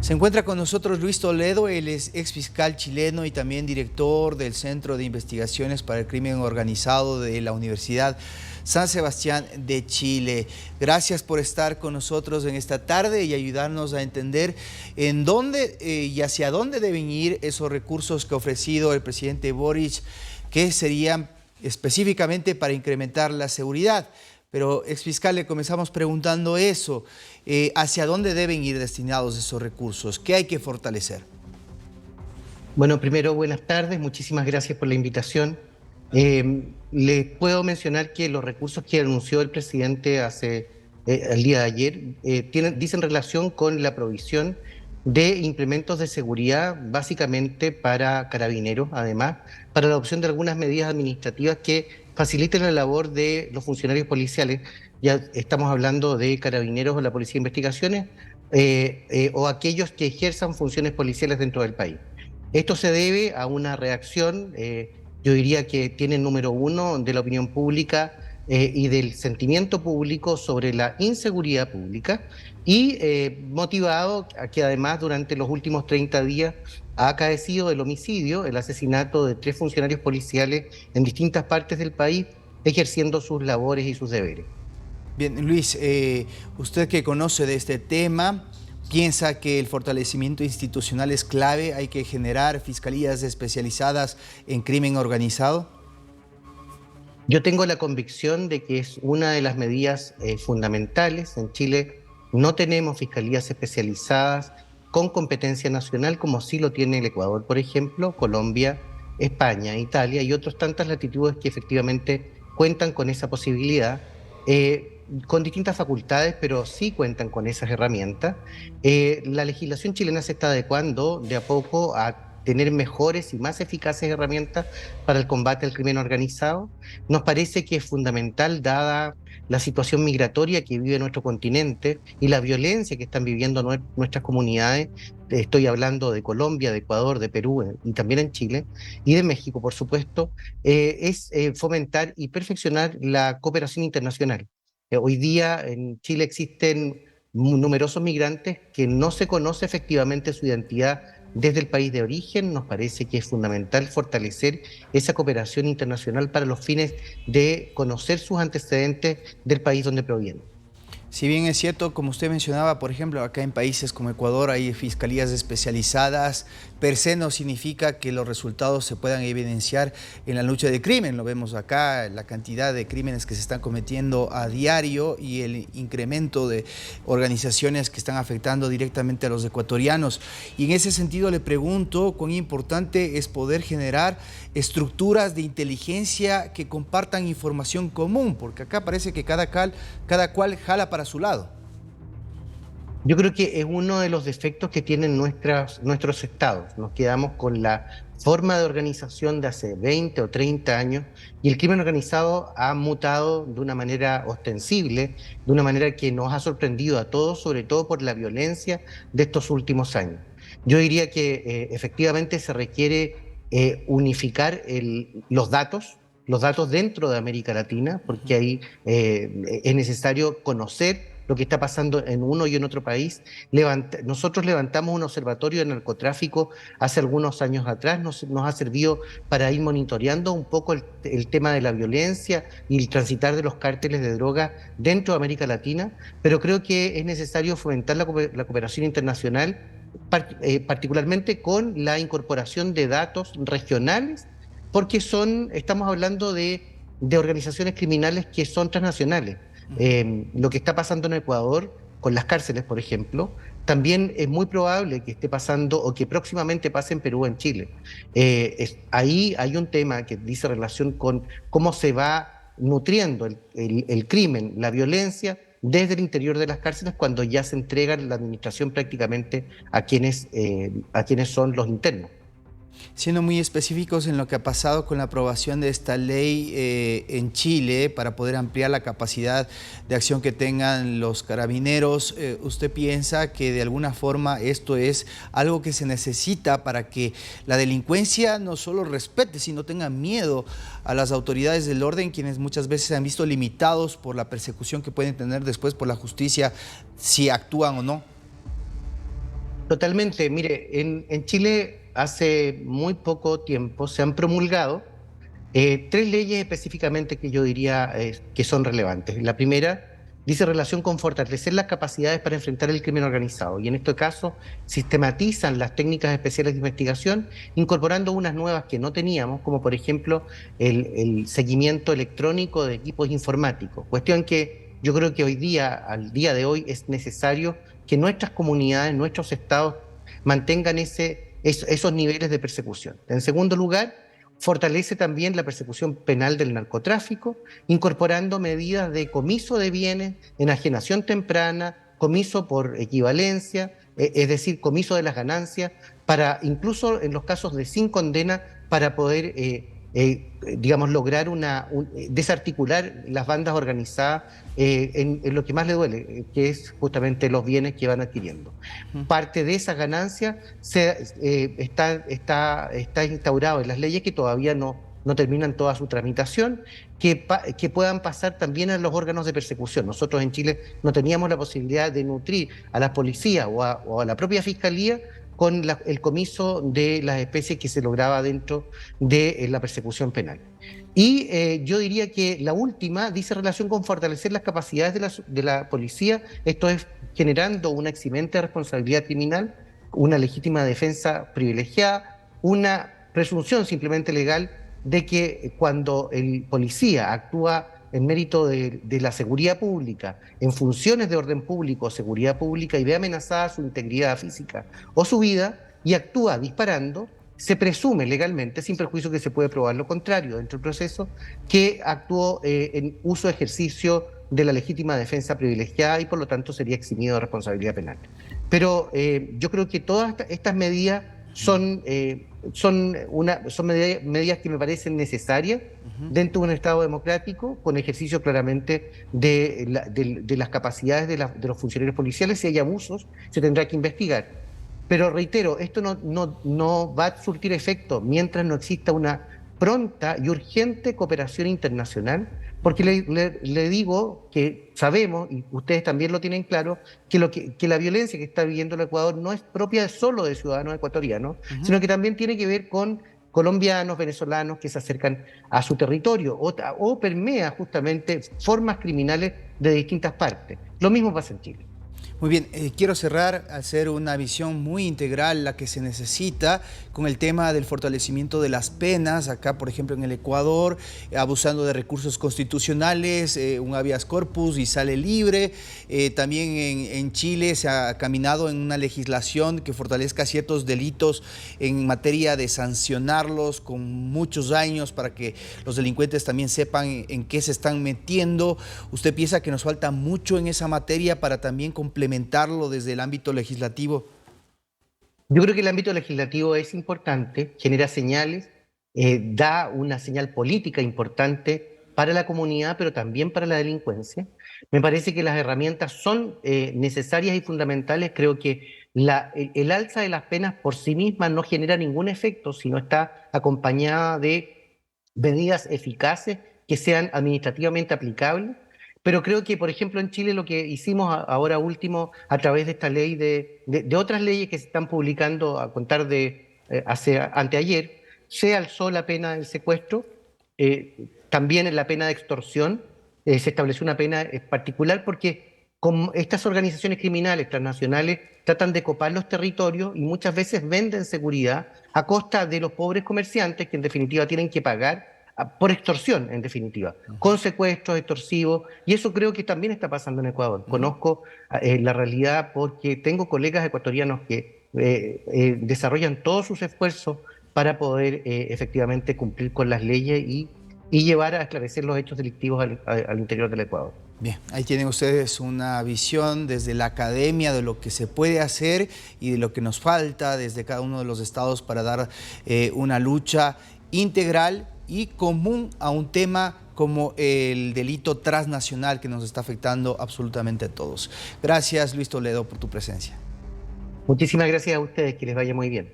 Se encuentra con nosotros Luis Toledo, él es ex fiscal chileno y también director del Centro de Investigaciones para el Crimen Organizado de la Universidad San Sebastián de Chile. Gracias por estar con nosotros en esta tarde y ayudarnos a entender en dónde y hacia dónde deben ir esos recursos que ha ofrecido el presidente Boric, que serían específicamente para incrementar la seguridad. Pero, exfiscal, le comenzamos preguntando eso, ¿hacia dónde deben ir destinados esos recursos? ¿Qué hay que fortalecer? Bueno, primero, buenas tardes, muchísimas gracias por la invitación. Les puedo mencionar que los recursos que anunció el presidente el día de ayer dicen relación con la provisión de implementos de seguridad, básicamente para carabineros, además, para la adopción de algunas medidas administrativas que faciliten la labor de los funcionarios policiales. Ya estamos hablando de carabineros o la Policía de Investigaciones o aquellos que ejerzan funciones policiales dentro del país. Esto se debe a una reacción, yo diría que tiene el número uno de la opinión pública y del sentimiento público sobre la inseguridad pública y motivado a que además durante los últimos 30 días ha acaecido el homicidio, el asesinato de 3 funcionarios policiales en distintas partes del país ejerciendo sus labores y sus deberes. Bien, Luis, usted que conoce de este tema, ¿piensa que el fortalecimiento institucional es clave? ¿Hay que generar fiscalías especializadas en crimen organizado? Yo tengo la convicción de que es una de las medidas fundamentales. En Chile no tenemos fiscalías especializadas con competencia nacional como sí lo tiene el Ecuador, por ejemplo, Colombia, España, Italia y otras tantas latitudes que efectivamente cuentan con esa posibilidad, con distintas facultades, pero sí cuentan con esas herramientas. La legislación chilena se está adecuando de a poco a tener mejores y más eficaces herramientas para el combate al crimen organizado. Nos parece que es fundamental, dada la situación migratoria que vive nuestro continente y la violencia que están viviendo nuestras comunidades. Estoy hablando de Colombia, de Ecuador, de Perú y también en Chile y de México, por supuesto, es fomentar y perfeccionar la cooperación internacional. Hoy día en Chile existen numerosos migrantes que no se conoce efectivamente su identidad desde el país de origen. Nos parece que es fundamental fortalecer esa cooperación internacional para los fines de conocer sus antecedentes del país donde provienen. Si bien es cierto, como usted mencionaba, por ejemplo, acá en países como Ecuador hay fiscalías especializadas, per se no significa que los resultados se puedan evidenciar en la lucha de crimen. Lo vemos acá, la cantidad de crímenes que se están cometiendo a diario y el incremento de organizaciones que están afectando directamente a los ecuatorianos. Y en ese sentido le pregunto, ¿cuán importante es poder generar estructuras de inteligencia que compartan información común? Porque acá parece que cada cual jala para su lado. Yo creo que es uno de los defectos que tienen nuestros estados. Nos quedamos con la forma de organización de hace 20 o 30 años y el crimen organizado ha mutado de una manera ostensible, de una manera que nos ha sorprendido a todos, sobre todo por la violencia de estos últimos años. Yo diría que efectivamente se requiere unificar los datos dentro de América Latina, porque ahí es necesario conocer lo que está pasando en uno y en otro país. Nosotros levantamos un observatorio de narcotráfico hace algunos años atrás, nos ha servido para ir monitoreando un poco el tema de la violencia y el transitar de los cárteles de droga dentro de América Latina, pero creo que es necesario fomentar la cooperación internacional, particularmente con la incorporación de datos regionales, porque estamos hablando de organizaciones criminales que son transnacionales. Lo que está pasando en Ecuador con las cárceles, por ejemplo, también es muy probable que esté pasando o que próximamente pase en Perú o en Chile. Ahí hay un tema que dice relación con cómo se va nutriendo el crimen, la violencia desde el interior de las cárceles cuando ya se entrega la administración prácticamente a quienes son los internos. Siendo muy específicos en lo que ha pasado con la aprobación de esta ley en Chile para poder ampliar la capacidad de acción que tengan los carabineros, ¿usted piensa que de alguna forma esto es algo que se necesita para que la delincuencia no solo respete, sino tenga miedo a las autoridades del orden, quienes muchas veces se han visto limitados por la persecución que pueden tener después por la justicia si actúan o no? Totalmente. Mire, en Chile hace muy poco tiempo se han promulgado tres leyes específicamente que yo diría que son relevantes. La primera dice relación con fortalecer las capacidades para enfrentar el crimen organizado y en este caso sistematizan las técnicas especiales de investigación incorporando unas nuevas que no teníamos, como por ejemplo el seguimiento electrónico de equipos informáticos, cuestión que yo creo que hoy día, al día de hoy, es necesario que nuestras comunidades, nuestros estados mantengan esos niveles de persecución. En segundo lugar, fortalece también la persecución penal del narcotráfico, incorporando medidas de comiso de bienes, enajenación temprana, comiso por equivalencia, es decir, comiso de las ganancias, para incluso en los casos de sin condena, para poder, digamos, lograr desarticular las bandas organizadas en lo que más le duele, que es justamente los bienes que van adquiriendo. Parte de esas ganancias está instaurado en las leyes que todavía no terminan toda su tramitación, que puedan pasar también a los órganos de persecución. Nosotros en Chile no teníamos la posibilidad de nutrir a la policía o a la propia fiscalía con el comiso de las especies que se lograba dentro de la persecución penal. Y yo diría que la última dice relación con fortalecer las capacidades de la policía, esto es generando una eximente de responsabilidad criminal, una legítima defensa privilegiada, una presunción simplemente legal de que cuando el policía actúa en mérito de la seguridad pública, en funciones de orden público o seguridad pública y ve amenazada su integridad física o su vida y actúa disparando, se presume legalmente, sin perjuicio que se puede probar lo contrario dentro del proceso, que actuó en uso de ejercicio de la legítima defensa privilegiada y por lo tanto sería eximido de responsabilidad penal. Pero yo creo que todas estas medidas son medidas que me parecen necesarias dentro de un Estado democrático, con ejercicio claramente de las capacidades de los funcionarios policiales. Si hay abusos, se tendrá que investigar. Pero reitero, esto no va a surtir efecto mientras no exista una pronta y urgente cooperación internacional, porque le digo que sabemos, y ustedes también lo tienen claro, que la violencia que está viviendo el Ecuador no es propia solo de ciudadanos ecuatorianos, sino que también tiene que ver con colombianos, venezolanos que se acercan a su territorio o permea justamente formas criminales de distintas partes. Lo mismo pasa en Chile. Muy bien, quiero cerrar, hacer una visión muy integral, la que se necesita, con el tema del fortalecimiento de las penas. Acá, por ejemplo, en el Ecuador, abusando de recursos constitucionales, un habeas corpus y sale libre. También en Chile se ha caminado en una legislación que fortalezca ciertos delitos en materia de sancionarlos con muchos años para que los delincuentes también sepan en qué se están metiendo. ¿Usted piensa que nos falta mucho en esa materia para también complementarlo desde el ámbito legislativo? Yo creo que el ámbito legislativo es importante, genera señales, da una señal política importante para la comunidad, pero también para la delincuencia. Me parece que las herramientas son necesarias y fundamentales. Creo que el alza de las penas por sí misma no genera ningún efecto si no está acompañada de medidas eficaces que sean administrativamente aplicables. Pero creo que, por ejemplo, en Chile lo que hicimos ahora último a través de esta ley, de otras leyes que se están publicando a contar de anteayer, se alzó la pena del secuestro, también en la pena de extorsión, se estableció una pena particular porque como estas organizaciones criminales transnacionales tratan de copar los territorios y muchas veces venden seguridad a costa de los pobres comerciantes que en definitiva tienen que pagar por extorsión, en definitiva, con secuestros extorsivos, y eso creo que también está pasando en Ecuador. Conozco la realidad porque tengo colegas ecuatorianos que desarrollan todos sus esfuerzos para poder efectivamente cumplir con las leyes y llevar a esclarecer los hechos delictivos al interior del Ecuador. Bien, ahí tienen ustedes una visión desde la academia de lo que se puede hacer y de lo que nos falta desde cada uno de los estados para dar una lucha integral y común a un tema como el delito transnacional que nos está afectando absolutamente a todos. Gracias, Luis Toledo, por tu presencia. Muchísimas gracias a ustedes, que les vaya muy bien.